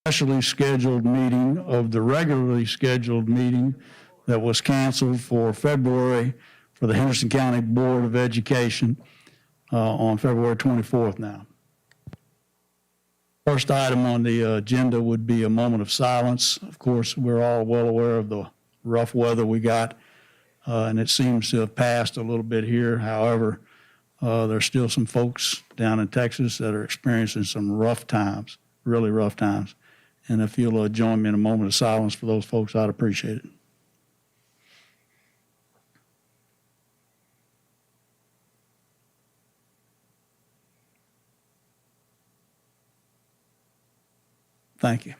specially scheduled meeting of the regularly scheduled meeting that was canceled for February for the Henderson County Board of Education on February 24th now. First item on the agenda would be a moment of silence. Of course, we're all well aware of the rough weather we got, and it seems to have passed a little bit here. However, there's still some folks down in Texas that are experiencing some rough times, really rough times. And if you'll join me in a moment of silence for those folks, I'd appreciate it. Thank you.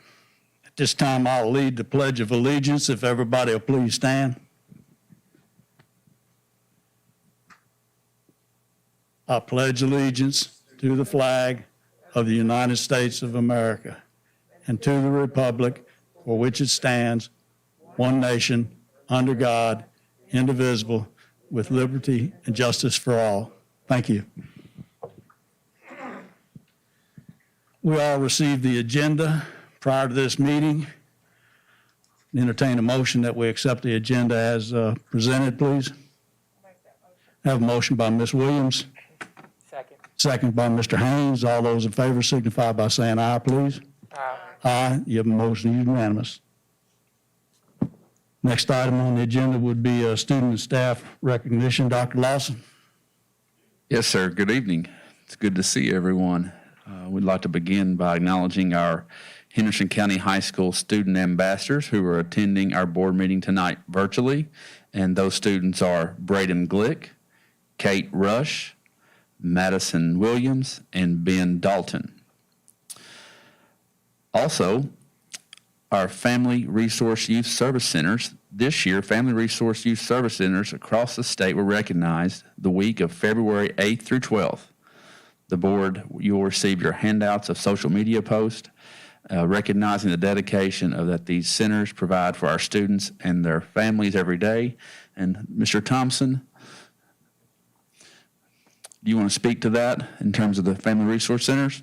At this time, I'll lead the Pledge of Allegiance. If everybody will please stand. I pledge allegiance to the flag of the United States of America and to the republic for which it stands, one nation, under God, indivisible, with liberty and justice for all. Thank you. We all received the agenda prior to this meeting. Entertain a motion that we accept the agenda as presented, please. I have a motion by Ms. Williams. Second. Second by Mr. Haynes. All those in favor signify by saying aye, please. Aye. Aye. Your motion is unanimous. Next item on the agenda would be student and staff recognition. Dr. Lawson. Yes, sir. Good evening. It's good to see everyone. We'd like to begin by acknowledging our Henderson County High School student ambassadors who are attending our board meeting tonight virtually. And those students are Braden Glick, Kate Rush, Madison Williams, and Ben Dalton. Also, our Family Resource Youth Service Centers. This year, Family Resource Youth Service Centers across the state were recognized the week of February 8th through 12th. The board, you will receive your handouts of social media posts recognizing the dedication that these centers provide for our students and their families every day. And Mr. Thompson, do you want to speak to that in terms of the Family Resource Centers?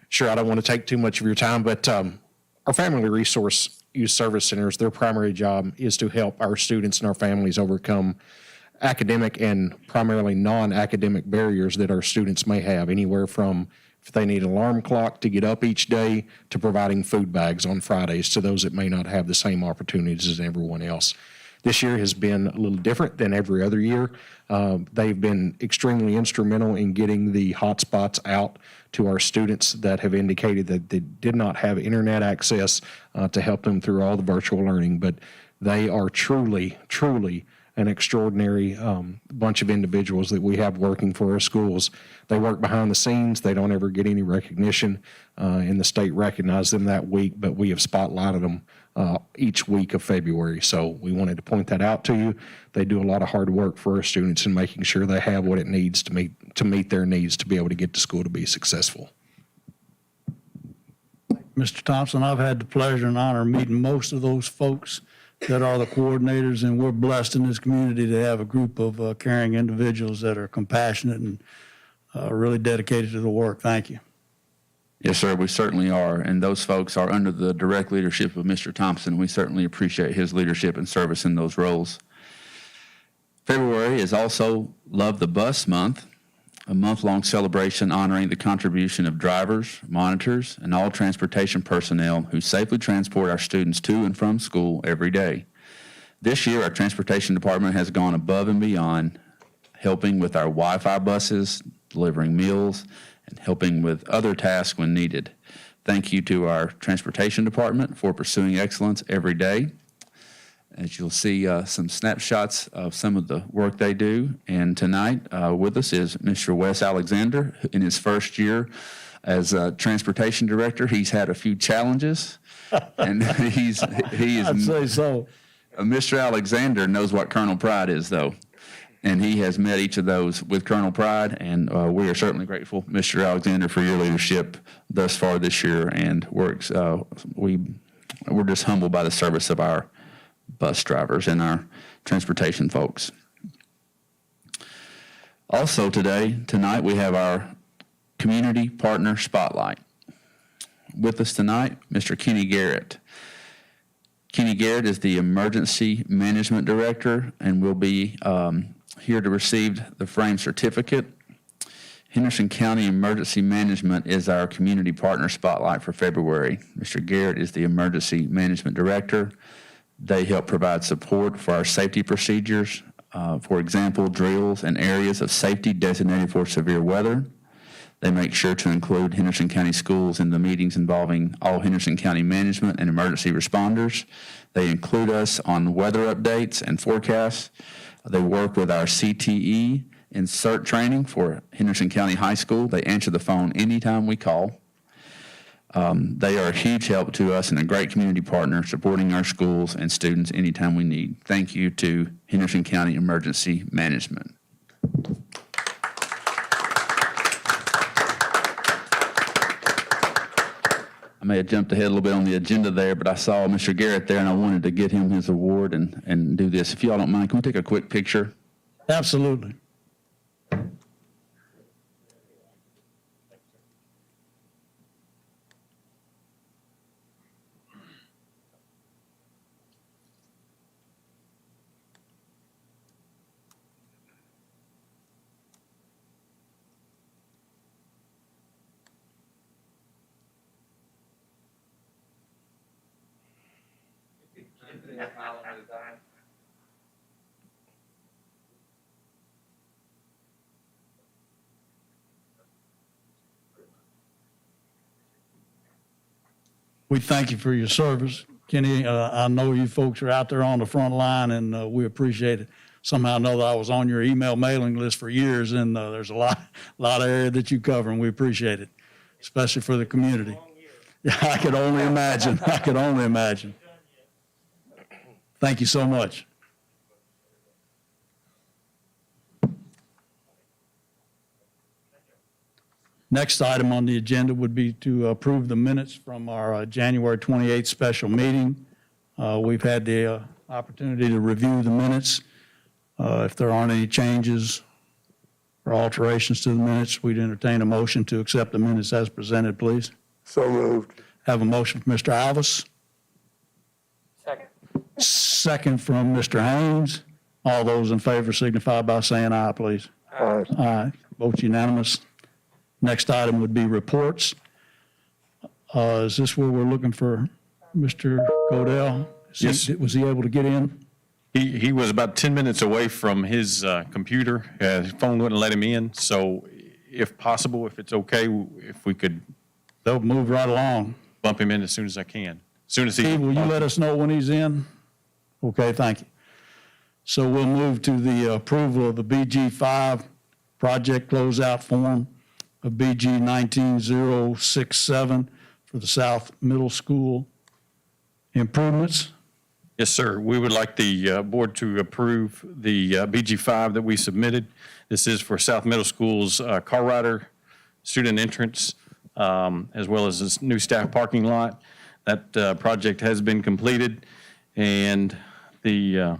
Sure, I don't want to take too much of your time, but our Family Resource Youth Service Centers, their primary job is to help our students and our families overcome academic and primarily non-academic barriers that our students may have, anywhere from if they need an alarm clock to get up each day to providing food bags on Fridays to those that may not have the same opportunities as everyone else. This year has been a little different than every other year. They've been extremely instrumental in getting the hotspots out to our students that have indicated that they did not have internet access to help them through all the virtual learning, but they are truly an extraordinary bunch of individuals that we have working for our schools. They work behind the scenes. They don't ever get any recognition, and the state recognized them that week, but we have spotlighted them each week of February. So we wanted to point that out to you. They do a lot of hard work for our students in making sure they have what it needs to meet their needs to be able to get to school to be successful. Mr. Thompson, I've had the pleasure and honor of meeting most of those folks that are the coordinators, and we're blessed in this community to have a group of caring individuals that are compassionate and really dedicated to the work. Thank you. Yes, sir, we certainly are, and those folks are under the direct leadership of Mr. Thompson. We certainly appreciate his leadership and service in those roles. February is also Love the Bus Month, a month-long celebration honoring the contribution of drivers, monitors, and all transportation personnel who safely transport our students to and from school every day. This year, our transportation department has gone above and beyond, helping with our Wi-Fi buses, delivering meals, and helping with other tasks when needed. Thank you to our transportation department for pursuing excellence every day. As you'll see some snapshots of some of the work they do. And tonight with us is Mr. Wes Alexander. In his first year as transportation director, he's had a few challenges. And he is. I'd say so. Mr. Alexander knows what Colonel Pride is, though. And he has met each of those with Colonel Pride, and we are certainly grateful, Mr. Alexander, for your leadership thus far this year. And we're just humbled by the service of our bus drivers and our transportation folks. Also tonight, we have our Community Partner Spotlight. with us tonight, Mr. Kenny Garrett. Kenny Garrett is the Emergency Management Director and will be here to receive the frame certificate. Henderson County Emergency Management is our community partner spotlight for February. Mr. Garrett is the Emergency Management Director. They help provide support for our safety procedures, for example, drills and areas of safety designated for severe weather. They make sure to include Henderson County schools in the meetings involving all Henderson County management and emergency responders. They include us on weather updates and forecasts. They work with our CTE in CERT training for Henderson County High School. They answer the phone anytime we call. They are a huge help to us and a great community partner supporting our schools and students anytime we need. Thank you to Henderson County Emergency Management. I may have jumped ahead a little bit on the agenda there, but I saw Mr. Garrett there and I wanted to get him his award and do this. If y'all don't mind, can we take a quick picture? Absolutely. We thank you for your service. Kenny, I know you folks are out there on the front line, and we appreciate it. Somehow or another, I was on your email mailing list for years, and there's a lot of area that you cover, and we appreciate it, especially for the community. Yeah, I could only imagine. I could only imagine. Thank you so much. Next item on the agenda would be to approve the minutes from our January 28th special meeting. We've had the opportunity to review the minutes. If there aren't any changes or alterations to the minutes, we'd entertain a motion to accept the minutes as presented, please. So moved. Have a motion from Mr. Alvis. Second. Second from Mr. Haynes. All those in favor signify by saying aye, please. Aye. Aye. Vote unanimous. Next item would be reports. Is this where we're looking for Mr. Godell? Yes. Was he able to get in? He was about 10 minutes away from his computer. His phone wouldn't let him in. So if possible, if it's okay, if we could They'll move right along. bump him in as soon as I can. As soon as he. Steve, will you let us know when he's in? Okay, thank you. So we'll move to the approval of the BG5 project closeout form of BG 19067 for the South Middle School improvements. Yes, sir. We would like the board to approve the BG5 that we submitted. This is for South Middle School's car rider student entrance, as well as this new staff parking lot. That project has been completed, and the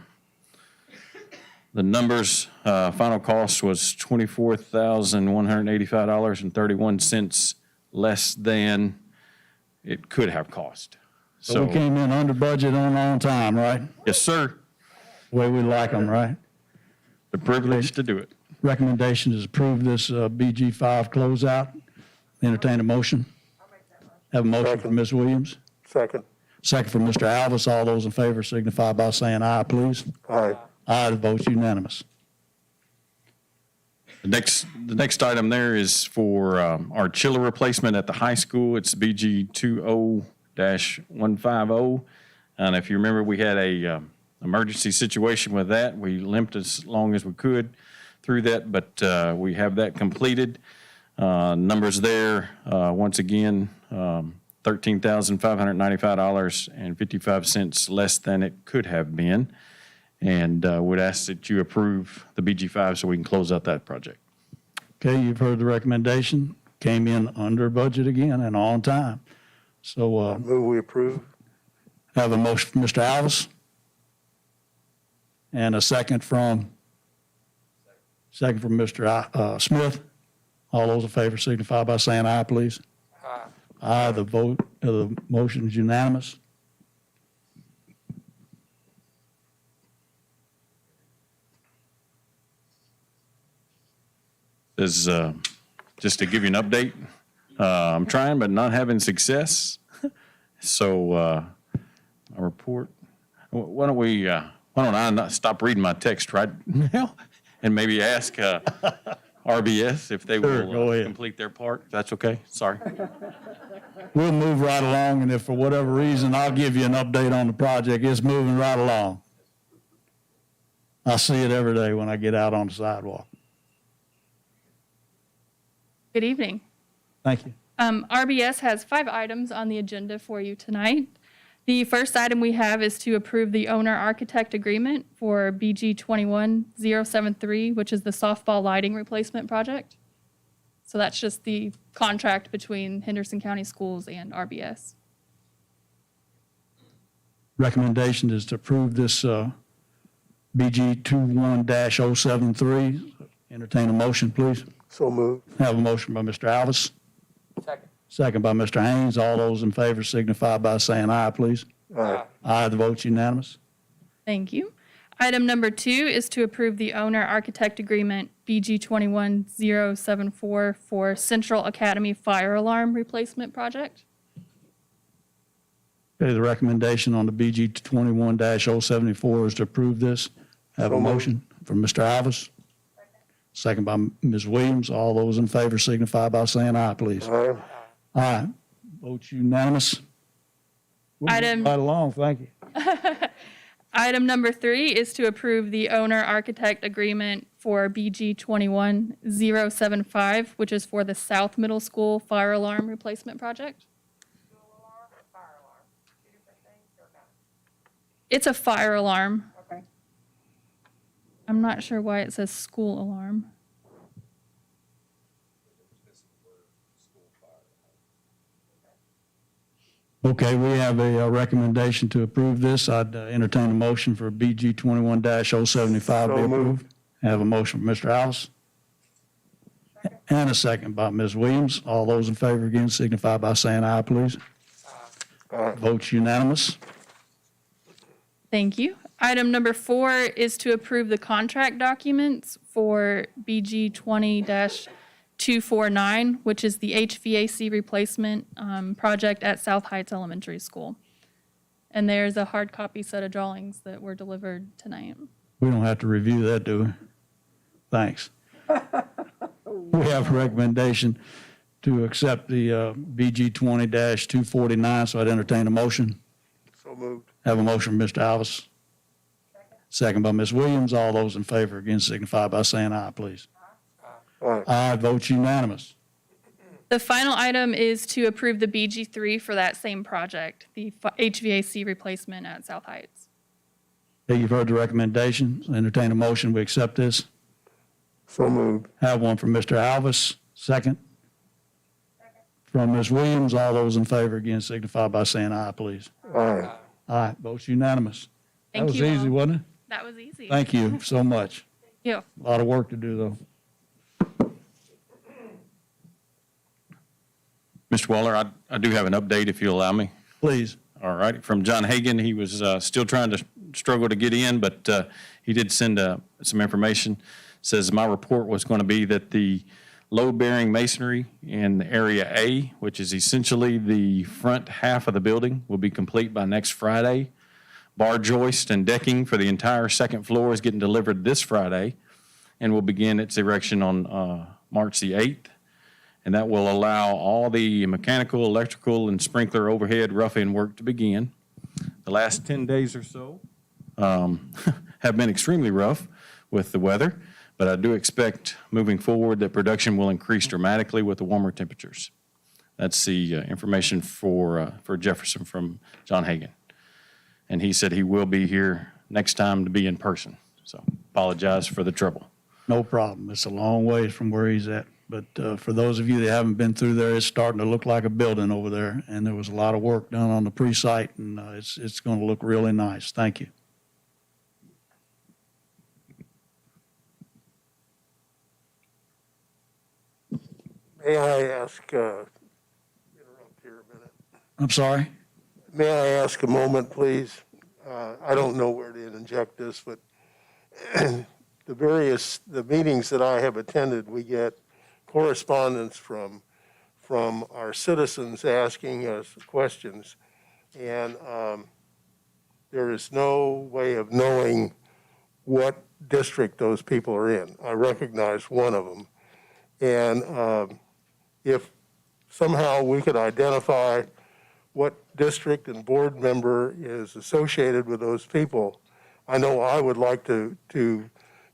numbers, final cost was $24,185.31 less than it could have cost. So we came in under budget on time, right? Yes, sir. The way we like them, right? The privilege to do it. Recommendation is approve this BG5 closeout. Entertain a motion. Have a motion from Ms. Williams. Second. Second from Mr. Alvis. All those in favor signify by saying aye, please. Aye. Aye, the vote's unanimous. The next item there is for our chiller replacement at the high school. It's BG 20-150. And if you remember, we had a emergency situation with that. We limped as long as we could through that, but we have that completed. Numbers there, once again, $13,595.55 less than it could have been. And would ask that you approve the BG5 so we can close out that project. Okay, you've heard the recommendation. Came in under budget again and on time. So Move we approve. have a motion from Mr. Alvis. And a second from Mr. Smith. All those in favor signify by saying aye, please. Aye. Aye, the motion is unanimous. Is, just to give you an update, I'm trying but not having success. So, a report, why don't I not stop reading my text right now and maybe ask RBS if they Sure, go will ahead. complete their part? If that's okay? Sorry. We'll move right along, and if for whatever reason, I'll give you an update on the project. It's moving right along. I see it every day when I get out on the sidewalk. Good evening. Thank you. RBS has 5 items on the agenda for you tonight. The first item we have is to approve the owner-architect agreement for BG 21073, which is the softball lighting replacement project. So that's just the contract between Henderson County Schools and RBS. Recommendation is to approve this BG 21-073. Entertain a motion, please. So moved. Have a motion by Mr. Alvis, Second. second by Mr. Haynes. All those in favor signify by saying aye, please. Aye. Aye, the vote's unanimous. Thank you. Item number 2 is to approve the owner-architect agreement BG 21074 for Central Academy Fire Alarm Replacement Project. Okay, the recommendation on the BG 21-074 is to approve this. Have a So moved. motion from Mr. Alvis. Second by Ms. Williams. All those in favor signify by saying aye, please. Aye. Aye. Vote unanimous. We're moving Item- right along, thank you. Item number 3 is to approve the owner-architect agreement for BG 21075, which is for the South Middle School Fire Alarm Replacement Project. It's a fire alarm. Okay. I'm not sure why it says school alarm. Okay, we have a recommendation to approve this. I'd entertain a motion for BG 21-075 to be So moved. approved. Have a motion from Mr. Alves. And a second by Ms. Williams. All those in favor again signify by saying aye, please. Aye. Votes unanimous. Thank you. Item number 4 is to approve the contract documents for BG 20-249, which is the HVAC replacement project at South Heights Elementary School. And there's a hard copy set of drawings that were delivered tonight. We don't have to review that, do we? Thanks. We have a recommendation to accept the BG 20-249, so I'd entertain a motion. So moved. Have a motion from Mr. Alves. Second by Ms. Williams. All those in favor again signify by saying aye, please. Aye. Aye, votes unanimous. The final item is to approve the BG 3 for that same project, the HVAC replacement at South Heights. Okay, you've heard the recommendation. Entertain a motion. We accept this. So moved. Have one from Mr. Alves. Second. From Ms. Williams. All those in favor again signify by saying aye, please. Aye. Aye, votes unanimous. Thank That you was easy, all. wasn't it? That was easy. Thank you so much. you. A lot of work to do, though. Mr. Waller, I do have an update if you allow me. Please. All right, from John Hagan, he was still trying to struggle to get in, but he did send some information. Says my report was going to be that the load-bearing masonry in Area A, which is essentially the front half of the building, will be complete by next Friday. Bar joist and decking for the entire second floor is getting delivered this Friday and will begin its erection on March the 8th. And that will allow all the mechanical, electrical, and sprinkler overhead rough-in work to begin. The last 10 days or so have been extremely rough with the weather, but I do expect moving forward that production will increase dramatically with the warmer temperatures. That's the information for Jefferson from John Hagan. And he said he will be here next time to be in person. So apologize for the trouble. No problem. It's a long ways from where he's at. But for those of you that haven't been through there, it's starting to look like a building over there. And there was a lot of work done on the pre-site, and it's going to look really nice. Thank you. May I ask, interrupt here, I'm sorry? May I ask a moment, please? I don't know where to inject this, but the meetings that I have attended, we get correspondence from our citizens asking us questions. And there is no way of knowing what district those people are in. I recognize one of them. And if somehow we could identify what district and board member is associated with those people, I know I would like to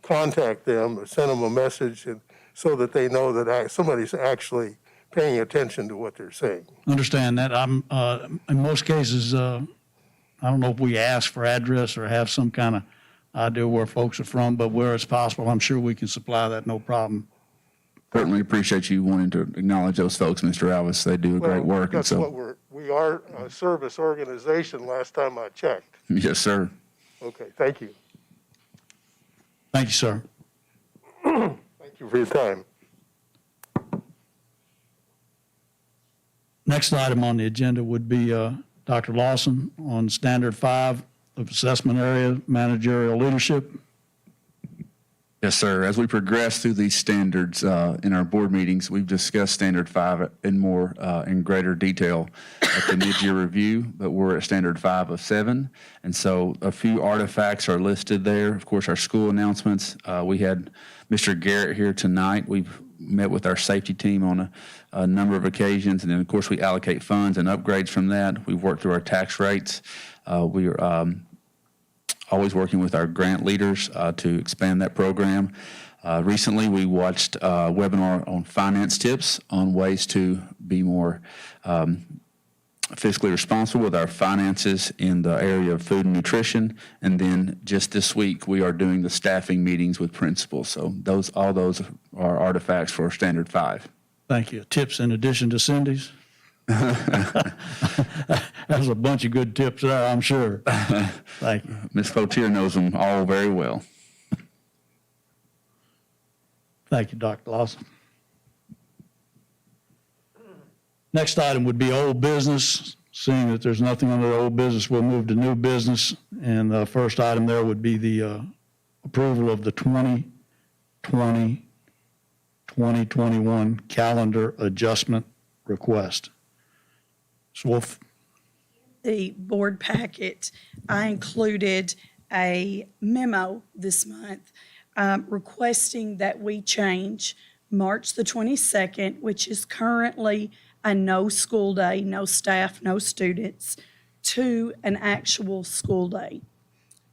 contact them or send them a message so that they know that somebody's actually paying attention to what they're saying. Understand that. I'm, in most cases, I don't know if we ask for address or have some kind of idea where folks are from, but where it's possible, I'm sure we can supply that, no problem. Certainly appreciate you wanting to acknowledge those folks, Mr. Alvis. They do a great Well, work. And that's so, what we are a service organization last time I checked. yes, sir. Okay, thank you. Thank you, sir. Thank you for your time. Next item on the agenda would be Dr. Lawson on Standard 5 of Assessment Area Managerial Leadership. Yes, sir. As we progress through these standards in our board meetings, we've discussed Standard 5 in greater detail at the mid-year review, but we're at Standard 5 of 7. And so a few artifacts are listed there. Of course, our school announcements. We had Mr. Garrett here tonight. We've met with our safety team on a number of occasions. And then, of course, we allocate funds and upgrades from that. We've worked through our tax rates. We are always working with our grant leaders to expand that program. Recently, we watched a webinar on finance tips on ways to be more fiscally responsible with our finances in the area of food and nutrition. And then just this week, we are doing the staffing meetings with principals. So all those are artifacts for Standard 5. Thank you. Tips in addition to Cindy's? That's a bunch of good tips there, I'm sure. Thank you. Ms. Potier knows them all very well. Thank you, Dr. Lawson. Next item would be old business. Seeing that there's nothing under old business, we'll move to new business. And the first item there would be the approval of the 2020-2021 calendar adjustment request. Ms. Wolf. The board packet, I included a memo this month requesting that we change March the 22nd, which is currently a no school day, no staff, no students, to an actual school day.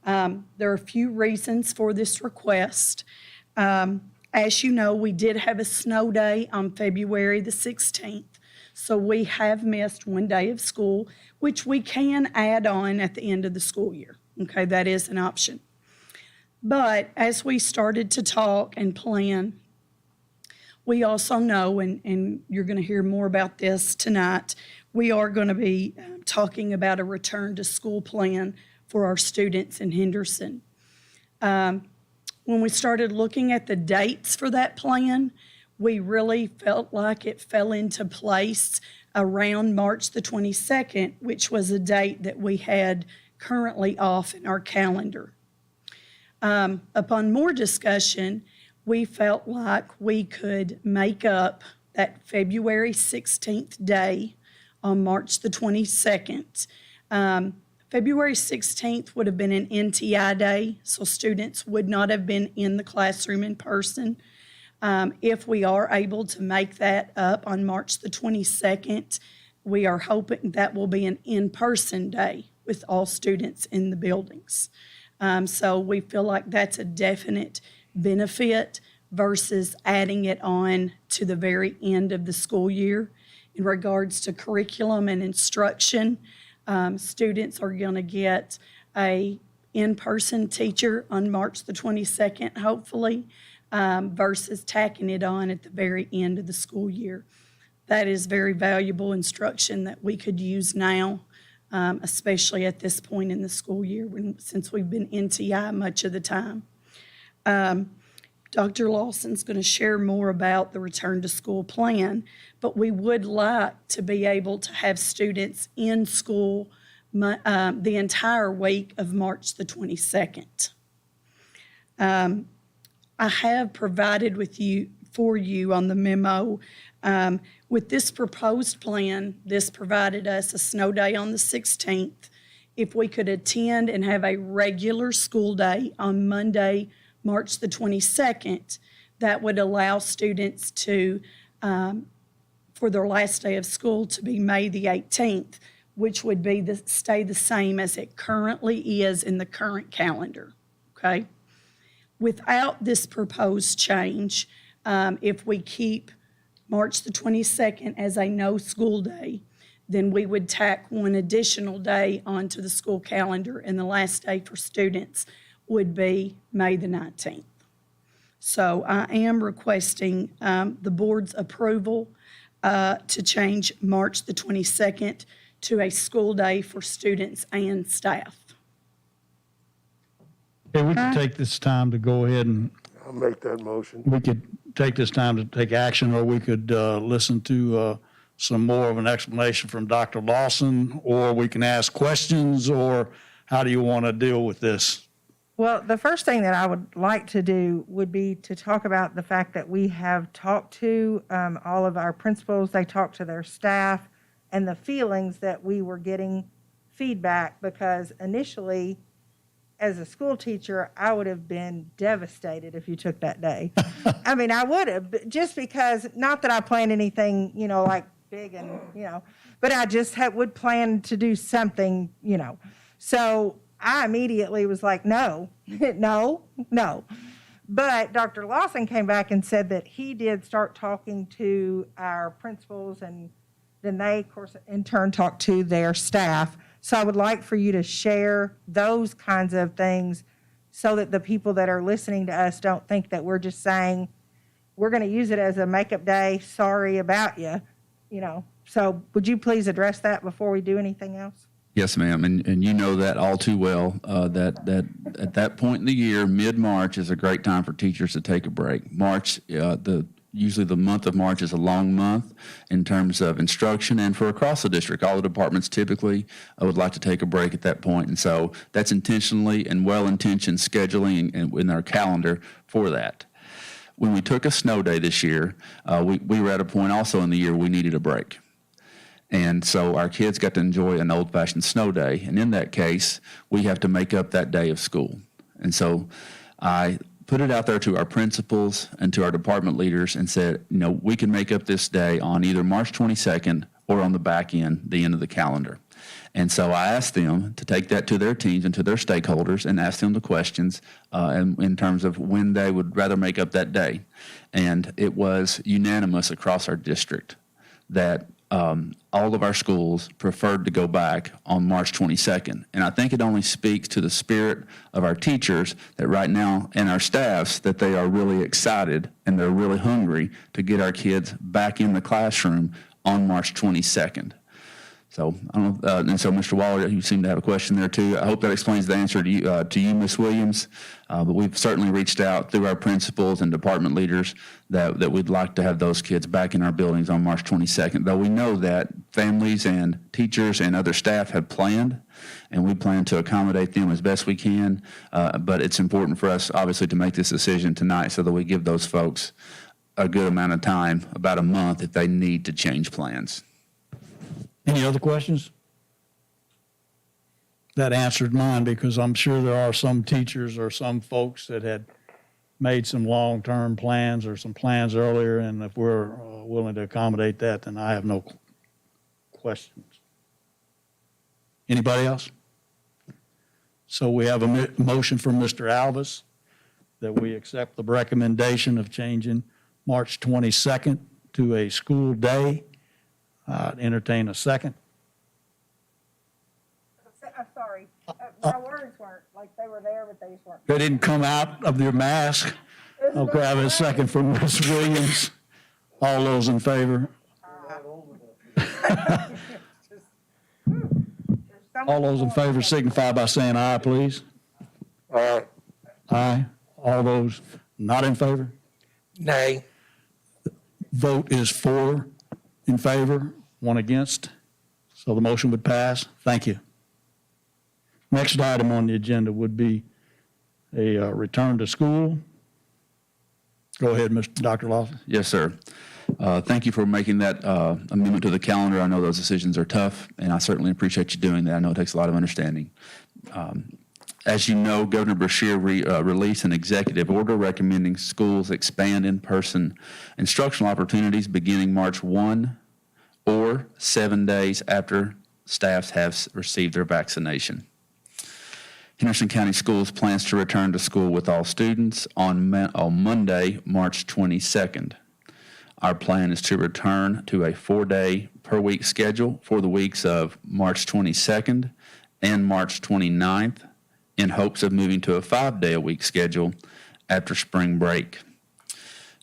There are a few reasons for this request. As you know, we did have a snow day on February the 16th. So we have missed one day of school, which we can add on at the end of the school year. Okay, that is an option. But as we started to talk and plan, we also know, and you're going to hear more about this tonight, we are going to be talking about a return to school plan for our students in Henderson. When we started looking at the dates for that plan, we really felt like it fell into place around March the 22nd, which was a date that we had currently off in our calendar. Upon more discussion, we felt like we could make up that February 16th day on March the 22nd. February 16th would have been an NTI day, so students would not have been in the classroom in person. If we are able to make that up on March the 22nd, we are hoping that will be an in-person day with all students in the buildings. So we feel like that's a definite benefit versus adding it on to the very end of the school year. In regards to curriculum and instruction, students are going to get a in-person teacher on March the 22nd, hopefully, versus tacking it on at the very end of the school year. That is very valuable instruction that we could use now, especially at this point in the school year since we've been NTI much of the time. Dr. Lawson's going to share more about the return to school plan, but we would like to be able to have students in school the entire week of March the 22nd. I have provided for you on the memo. With this proposed plan, this provided us a snow day on the 16th. If we could attend and have a regular school day on Monday, March the 22nd, that would allow students to, for their last day of school to be May the 18th, which would be stay the same as it currently is in the current calendar, okay? Without this proposed change, if we keep March the 22nd as a no-school day, then we would tack one additional day onto the school calendar, and the last day for students would be May the 19th. So I am requesting the board's approval to change March the 22nd to a school day for students and staff. Okay, we could take this time to go ahead and, I'll make that motion. we could take this time to take action, or we could listen to some more of an explanation from Dr. Lawson, or we can ask questions, or how do you want to deal with this? Well, the first thing that I would like to do would be to talk about the fact that we have talked to all of our principals, they talked to their staff, and the feelings that we were getting feedback, because initially, as a school teacher, I would have been devastated if you took that day. I mean, I would have, just because, not that I planned anything, like big and, but I just would plan to do something, So I immediately was like, no. But Dr. Lawson came back and said that he did start talking to our principals, and then they, of course, in turn talked to their staff. So I would like for you to share those kinds of things so that the people that are listening to us don't think that we're just saying, we're going to use it as a makeup day, sorry about you, So would you please address that before we do anything else? Yes, ma'am, and you know that all too well, that at that point in the year, mid-March is a great time for teachers to take a break. March, usually the month of March is a long month in terms of instruction, and for across the district, all the departments typically would like to take a break at that point, and so that's intentionally and well-intentioned scheduling in our calendar for that. When we took a snow day this year, we were at a point also in the year we needed a break. And so our kids got to enjoy an old-fashioned snow day. And in that case, we have to make up that day of school. And so I put it out there to our principals and to our department leaders and said, we can make up this day on either March 22nd or on the back end, the end of the calendar. And so I asked them to take that to their teams and to their stakeholders and ask them the questions in terms of when they would rather make up that day. And it was unanimous across our district that all of our schools preferred to go back on March 22nd. And I think it only speaks to the spirit of our teachers that right now, and our staffs, that they are really excited and they're really hungry to get our kids back in the classroom on March 22nd. So, I don't know, and so Mr. Waller, you seem to have a question there too. I hope that explains the answer to you, Ms. Williams. But we've certainly reached out through our principals and department leaders that we'd like to have those kids back in our buildings on March 22nd, though we know that families and teachers and other staff have planned, and we plan to accommodate them as best we can. But it's important for us, obviously, to make this decision tonight so that we give those folks a good amount of time, about a month, if they need to change plans. Any other questions? That answered mine, because I'm sure there are some teachers or some folks that had made some long-term plans or some plans earlier, and if we're willing to accommodate that, then I have no questions. Anybody else? So we have a motion from Mr. Alvis that we accept the recommendation of changing March 22nd to a school day. Entertain a second. I'm sorry. My words weren't, like, they were there, but they just weren't. They didn't come out of their mask. Okay, I have a second from Ms. Williams. All those in favor? All those in favor signify by saying aye, please. All right. Aye. All those not in favor? Nay. Vote is 4 in favor, 1 against. So the motion would pass. Thank you. Next item on the agenda would be a return to school. Go ahead, Dr. Lawson. Yes, sir. Thank you for making that amendment to the calendar. I know those decisions are tough, and I certainly appreciate you doing that. I know it takes a lot of understanding. As you know, Governor Beshear released an executive order recommending schools expand in-person instructional opportunities beginning March 1 or 7 days after staffs have received their vaccination. Henderson County Schools plans to return to school with all students on Monday, March 22nd. Our plan is to return to a 4-day per week schedule for the weeks of March 22nd and March 29th in hopes of moving to a 5-day-a-week schedule after spring break.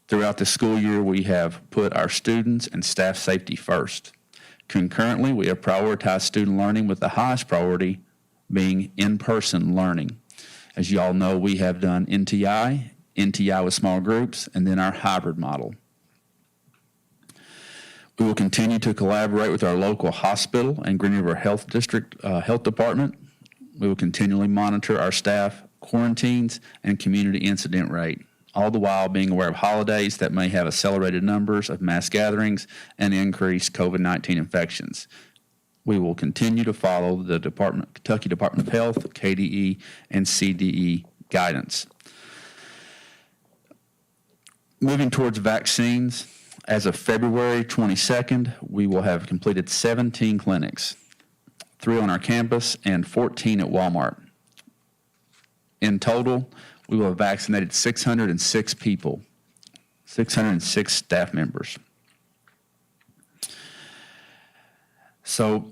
Throughout the school year, we have put our students and staff safety first. Concurrently, we have prioritized student learning with the highest priority being in-person learning. As you all know, we have done NTI with small groups, and then our hybrid model. We will continue to collaborate with our local hospital and Green River Health District Health Department. We will continually monitor our staff quarantines and community incident rate, all the while being aware of holidays that may have accelerated numbers of mass gatherings and increased COVID-19 infections. We will continue to follow the Kentucky Department of Health, KDE, and CDE guidance. Moving towards vaccines, as of February 22nd, we will have completed 17 clinics, 3 on our campus and 14 at Walmart. In total, we will have vaccinated 606 people, 606 staff members. So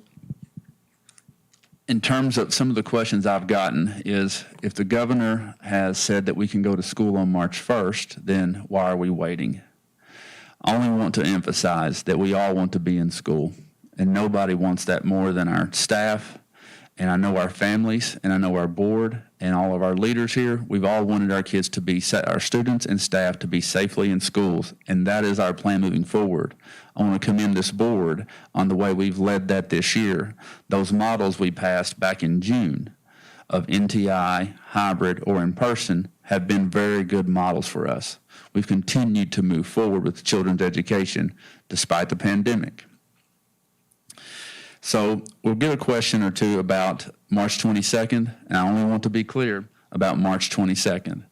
in terms of some of the questions I've gotten is, if the governor has said that we can go to school on March 1st, then why are we waiting? I only want to emphasize that we all want to be in school, and nobody wants that more than our staff, and I know our families, and I know our board, and all of our leaders here. We've all wanted our kids to be, our students and staff to be safely in schools, and that is our plan moving forward. I want to commend this board on the way we've led that this year. Those models we passed back in June of NTI, hybrid, or in person have been very good models for us. We've continued to move forward with children's education despite the pandemic. So we'll get a question or two about March 22nd, and I only want to be clear about March 22nd.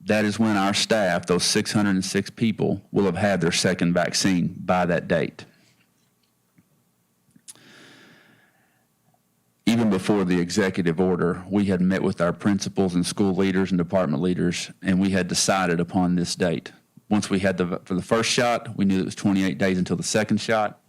That is when our staff, those 606 people, will have had their second vaccine by that date. Even before the executive order, we had met with our principals and school leaders and department leaders, and we had decided upon this date. Once we had for the first shot, we knew it was 28 days until the second shot,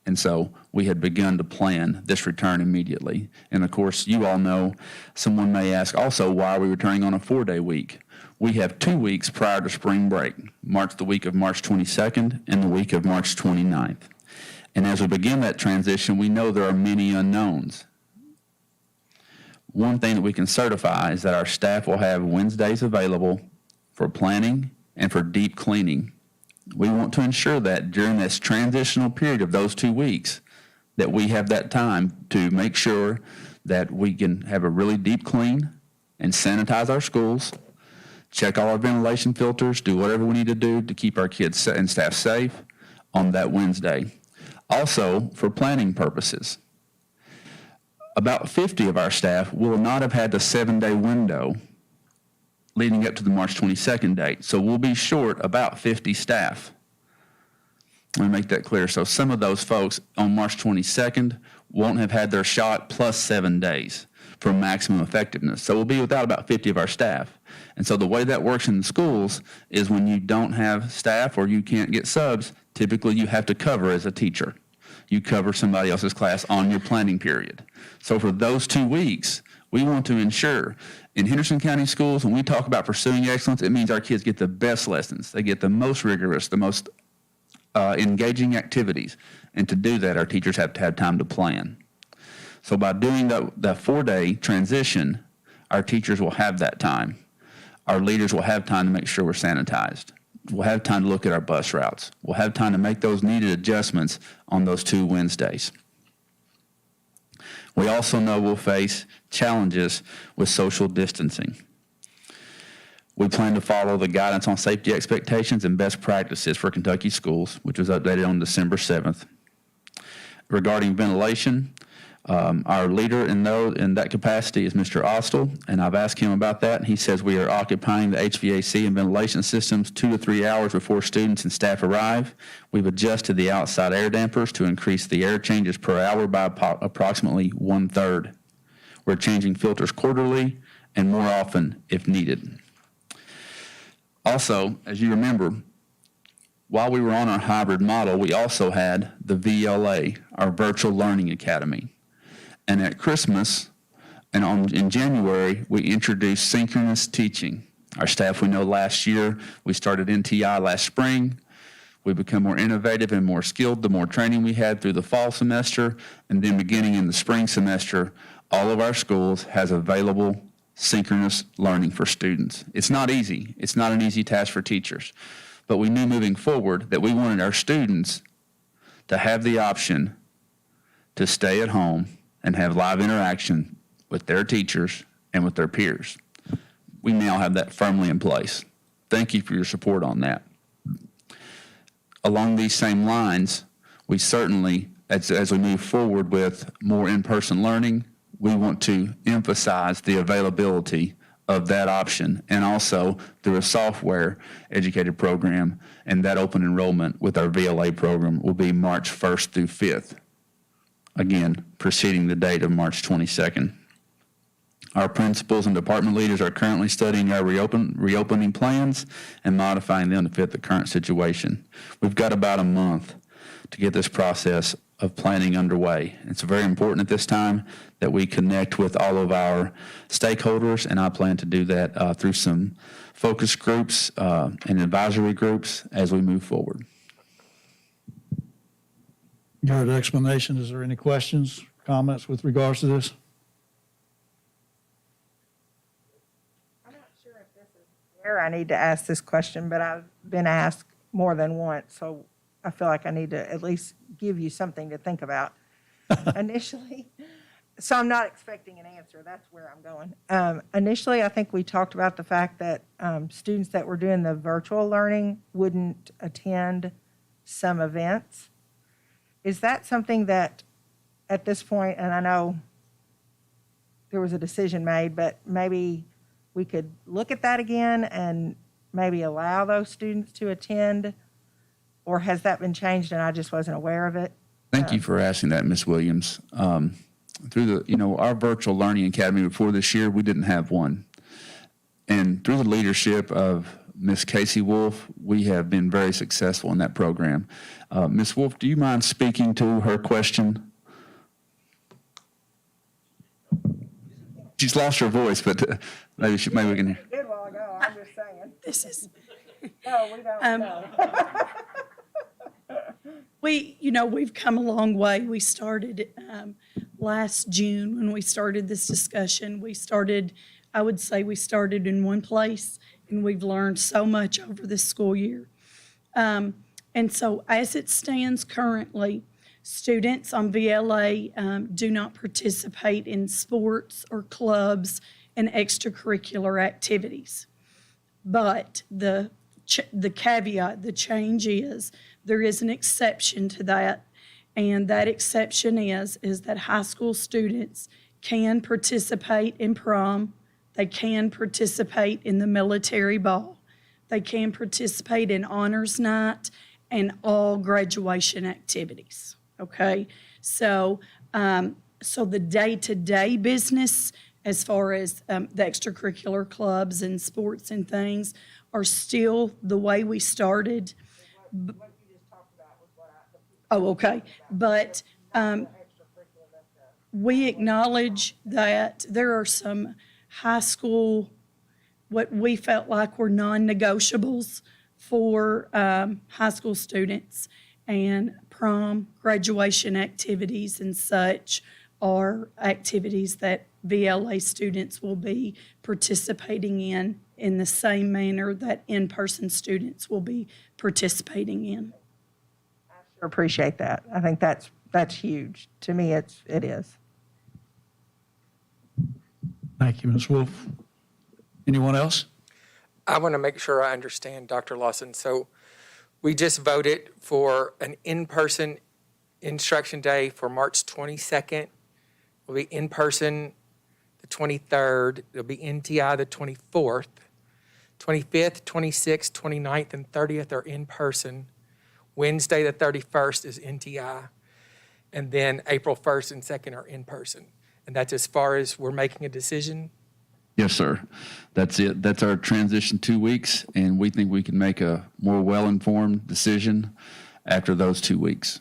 and so we had begun to plan this return immediately. And of course, you all know, someone may ask also, why are we returning on a 4-day week? We have 2 weeks prior to spring break, the week of March 22nd and the week of March 29th. And as we begin that transition, we know there are many unknowns. One thing that we can certify is that our staff will have Wednesdays available for planning and for deep cleaning. We want to ensure that during this transitional period of those 2 weeks, that we have that time to make sure that we can have a really deep clean and sanitize our schools, check all our ventilation filters, do whatever we need to do to keep our kids and staff safe on that Wednesday. Also, for planning purposes, about 50 of our staff will not have had the 7-day window leading up to the March 22nd date. So we'll be short about 50 staff. Let me make that clear. So some of those folks on March 22nd won't have had their shot plus 7 days for maximum effectiveness. So we'll be without about 50 of our staff. And so the way that works in the schools is when you don't have staff or you can't get subs, typically you have to cover as a teacher. You cover somebody else's class on your planning period. So for those 2 weeks, we want to ensure in Henderson County schools, when we talk about pursuing excellence, it means our kids get the best lessons. They get the most rigorous, the most engaging activities. And to do that, our teachers have to have time to plan. So by doing that 4-day transition, our teachers will have that time. our leaders will have time to make sure we're sanitized. We'll have time to look at our bus routes. We'll have time to make those needed adjustments on those 2 Wednesdays. We also know we'll face challenges with social distancing. We plan to follow the guidance on safety expectations and best practices for Kentucky schools, which was updated on December 7th. Regarding ventilation, our leader in that capacity is Mr. Austell, and I've asked him about that, and he says we are occupying the HVAC and ventilation systems 2 to 3 hours before students and staff arrive. We've adjusted the outside air dampers to increase the air changes per hour by approximately 1/3. We're changing filters quarterly and more often if needed. Also, as you remember, while we were on our hybrid model, we also had the VLA, our Virtual Learning Academy. And at Christmas and in January, we introduced synchronous teaching. Our staff, we know last year, we started NTI last spring. We become more innovative and more skilled the more training we had through the fall semester. And then beginning in the spring semester, all of our schools has available synchronous learning for students. It's not easy. It's not an easy task for teachers. But we knew moving forward that we wanted our students to have the option to stay at home and have live interaction with their teachers and with their peers. We now have that firmly in place. Thank you for your support on that. Along these same lines, we certainly, as we move forward with more in-person learning, we want to emphasize the availability of that option, and also through a software educated program, and that open enrollment with our VLA program will be March 1st through 5th. Again, preceding the date of March 22nd. Our principals and department leaders are currently studying our reopening plans and modifying them to fit the current situation. We've got about a month to get this process of planning underway. It's very important at this time that we connect with all of our stakeholders, and I plan to do that through some focus groups and advisory groups as we move forward. You heard the explanation. Is there any questions, comments with regards to this? I'm not sure if this is where I need to ask this question, but I've been asked more than once, so I feel like I need to at least give you something to think about initially. So I'm not expecting an answer. That's where I'm going. Initially, I think we talked about the fact that students that were doing the virtual learning wouldn't attend some events. Is that something that at this point, and I know there was a decision made, but maybe we could look at that again and maybe allow those students to attend? Or has that been changed and I just wasn't aware of it? Thank you for asking that, Ms. Williams. Through our virtual learning academy before this year, we didn't have one. And through the leadership of Ms. Casey Wolf, we have been very successful in that program. Ms. Wolf, do you mind speaking to her question? She's lost her voice, but maybe we can hear. A good while ago, I'm just saying. This is, No, we don't know. we've come a long way. We started last June when we started this discussion. I would say we started in one place, and we've learned so much over this school year. And so as it stands currently, students on VLA do not participate in sports or clubs and extracurricular activities. But the caveat, the change is, there is an exception to that, and that exception is that high school students can participate in prom, they can participate in the military ball, they can participate in honors night and all graduation activities, okay? So the day-to-day business, as far as the extracurricular clubs and sports and things, are still the way we started. What you just talked about was what Oh, okay. But we acknowledge that there are some high school, what we felt like were non-negotiables for high school students, and prom, graduation activities and such are activities that VLA students will be participating in the same manner that in-person students will be participating in. Appreciate that. I think that's huge. To me, it is. Thank you, Ms. Wolf. Anyone else? I want to make sure I understand, Dr. Lawson. So we just voted for an in-person instruction day for March 22nd. It'll be in person the 23rd. It'll be NTI the 24th. 25th, 26th, 29th, and 30th are in person. Wednesday the 31st is NTI. And then April 1st and 2nd are in person. And that's as far as we're making a decision. Yes, sir. That's it. That's our transition 2 weeks, and we think we can make a more well-informed decision after those 2 weeks.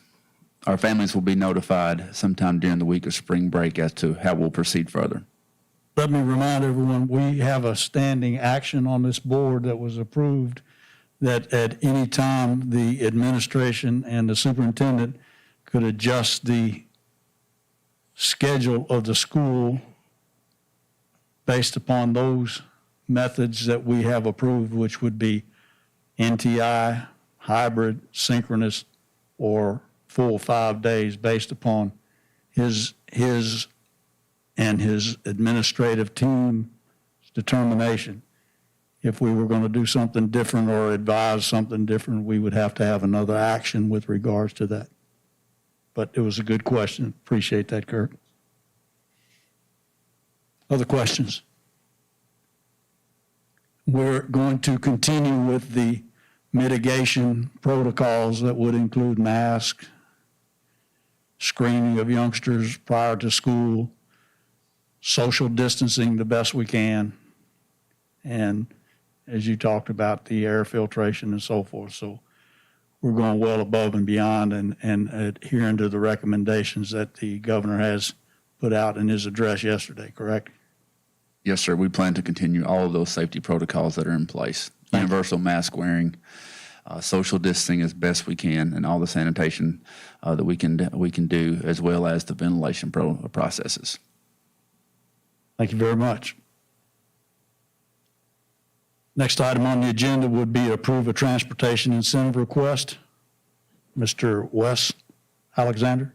Our families will be notified sometime during the week of spring break as to how we'll proceed further. Let me remind everyone, we have a standing action on this board that was approved that at any time the administration and the superintendent could adjust the schedule of the school based upon those methods that we have approved, which would be NTI, hybrid, synchronous, or full 5 days based upon his and his administrative team's determination. If we were going to do something different or advise something different, we would have to have another action with regards to that. But it was a good question. Appreciate that, Kirk. Other questions? We're going to continue with the mitigation protocols that would include masks, screening of youngsters prior to school, social distancing the best we can, and as you talked about, the air filtration and so forth. So we're going well above and beyond and adhering to the recommendations that the governor has put out in his address yesterday, correct? Yes, sir. We plan to continue all of those safety protocols that are in place. Universal mask wearing, social distancing as best we can, and all the sanitation that we can do, as well as the ventilation processes. Thank you very much. Next item on the agenda would be approve a transportation incentive request. Mr. Wes Alexander.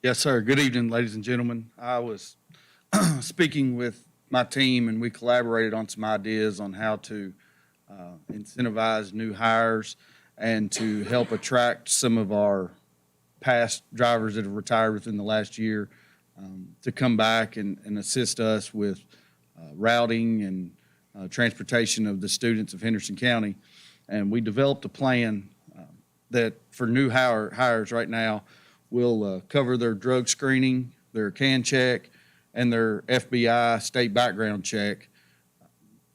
Yes, sir. Good evening, ladies and gentlemen. I was speaking with my team, and we collaborated on some ideas on how to incentivize new hires and to help attract some of our past drivers that have retired within the last year to come back and assist us with routing and transportation of the students of Henderson County. And we developed a plan that for new hires right now will cover their drug screening, their CAN check, and their FBI state background check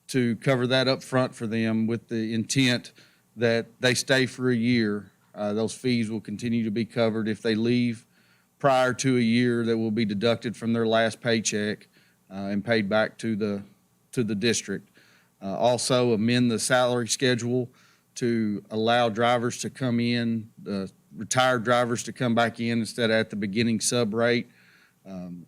to cover that up front for them with the intent that they stay for a year. Those fees will continue to be covered. If they leave prior to a year, that will be deducted from their last paycheck and paid back to the district. Also amend the salary schedule to allow drivers to come in, retired drivers to come back in instead of at the beginning sub rate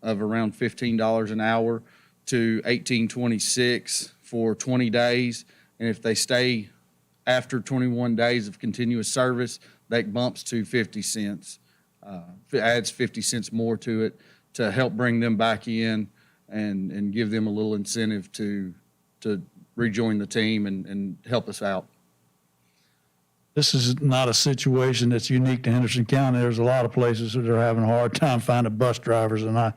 of around $15 an hour to $18.26 for 20 days. And if they stay after 21 days of continuous service, that bumps to 50 cents. Adds 50 cents more to it to help bring them back in and give them a little incentive to rejoin the team and help us out. This is not a situation that's unique to Henderson County. There's a lot of places that are having a hard time finding bus drivers, and I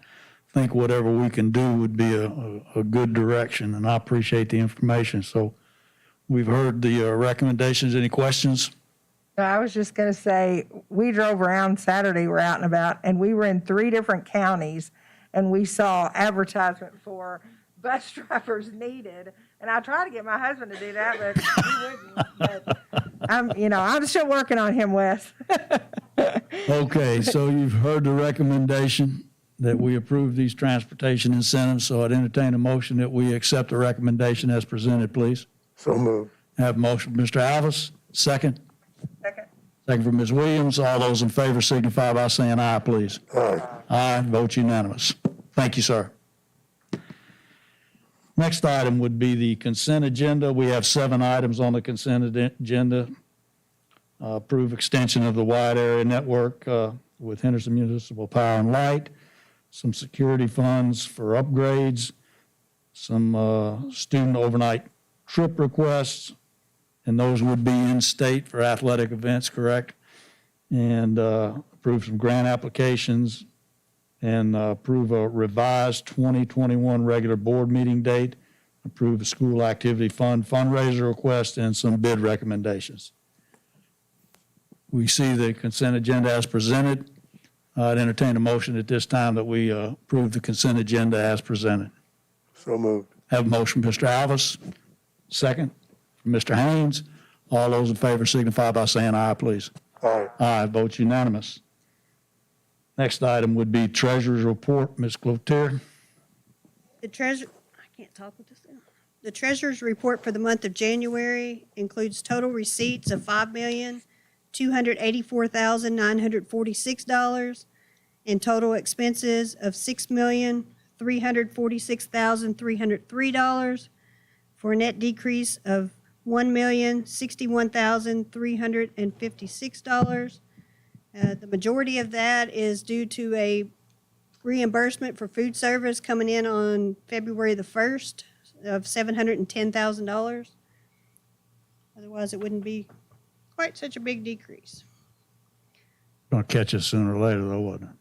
think whatever we can do would be a good direction, and I appreciate the information. So we've heard the recommendations. Any questions? No, I was just going to say, we drove around Saturday, we're out and about, and we were in 3 different counties, and we saw advertisement for bus drivers needed. And I tried to get my husband to do that, but he wouldn't. But I'm still working on him, Wes. Okay, so you've heard the recommendation that we approve these transportation incentives, so I'd entertain a motion that we accept the recommendation as presented, please. So moved. Have a motion, Mr. Alvis, second. Second. Second from Ms. Williams. All those in favor signify by saying aye, please. Aye. Aye, vote unanimous. Thank you, sir. Next item would be the consent agenda. We have 7 items on the consent agenda. Approve extension of the wide area network with Henderson Municipal Power and Light, some security funds for upgrades, some student overnight trip requests, and those would be in-state for athletic events, correct? And approve some grant applications, and approve a revised 2021 regular board meeting date, approve a school activity fund fundraiser request, and some bid recommendations. We see the consent agenda as presented. I'd entertain a motion at this time that we approve the consent agenda as presented. So moved. Have a motion, Mr. Alvis. Second, from Mr. Haynes. All those in favor signify by saying aye, please. Aye. Aye, vote unanimous. Next item would be treasurer's report. Ms. Cloutier. The treasure, I can't talk with this now. The treasurer's report for the month of January includes total receipts of $5,284,946 and total expenses of $6,346,303 for a net decrease of $1,061,356. The majority of that is due to a reimbursement for food service coming in on February the 1st of $710,000. Otherwise, it wouldn't be quite such a big decrease. Gonna catch us sooner or later, though, wasn't it?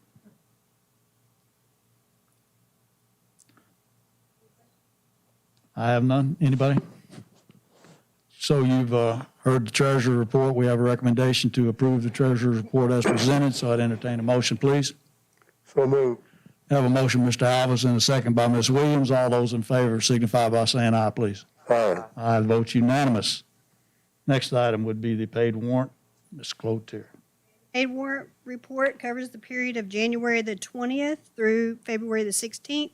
I have none. Anybody? So you've heard the treasurer's report. We have a recommendation to approve the treasurer's report as presented, so I'd entertain a motion, please. So moved. Have a motion, Mr. Alvis, and a second by Ms. Williams. All those in favor signify by saying aye, please. Aye. Aye, vote unanimous. Next item would be the paid warrant. Ms. Cloutier. Paid warrant report covers the period of January the 20th through February the 16th.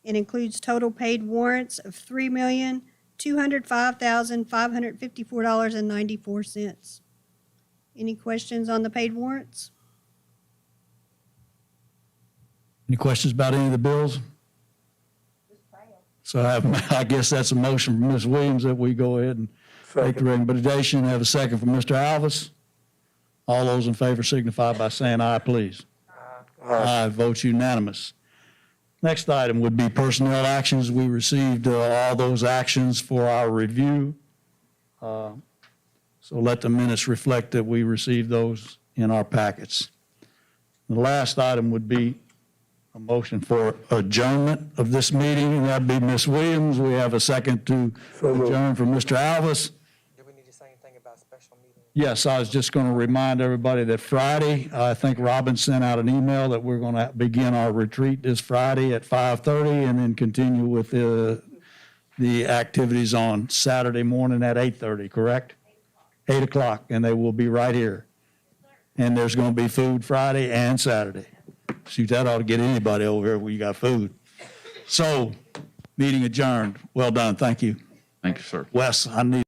It includes total paid warrants of $3,205,554.94. Any questions on the paid warrants? Any questions about any of the bills? So I guess that's a motion from Ms. Williams that we go ahead and take the recommendation. Have a second from Mr. Alvis. All those in favor signify by saying aye, please. Aye, vote unanimous. Next item would be personnel actions. We received all those actions for our review. So let the minutes reflect that we received those in our packets. The last item would be a motion for adjournment of this meeting, and that'd be Ms. Williams. We have a second to adjourn from Mr. Alvis. Do we need to say anything about special meetings? Yes, I was just going to remind everybody that Friday, I think Robin sent out an email that we're going to begin our retreat this Friday at 5:30 and then continue with the activities on Saturday morning at 8:30, correct? 8 o'clock, and they will be right here. And there's going to be food Friday and Saturday. Shoot, that ought to get anybody over here where you got food. So, meeting adjourned. Well done, thank you. Thank you, sir. Wes, I need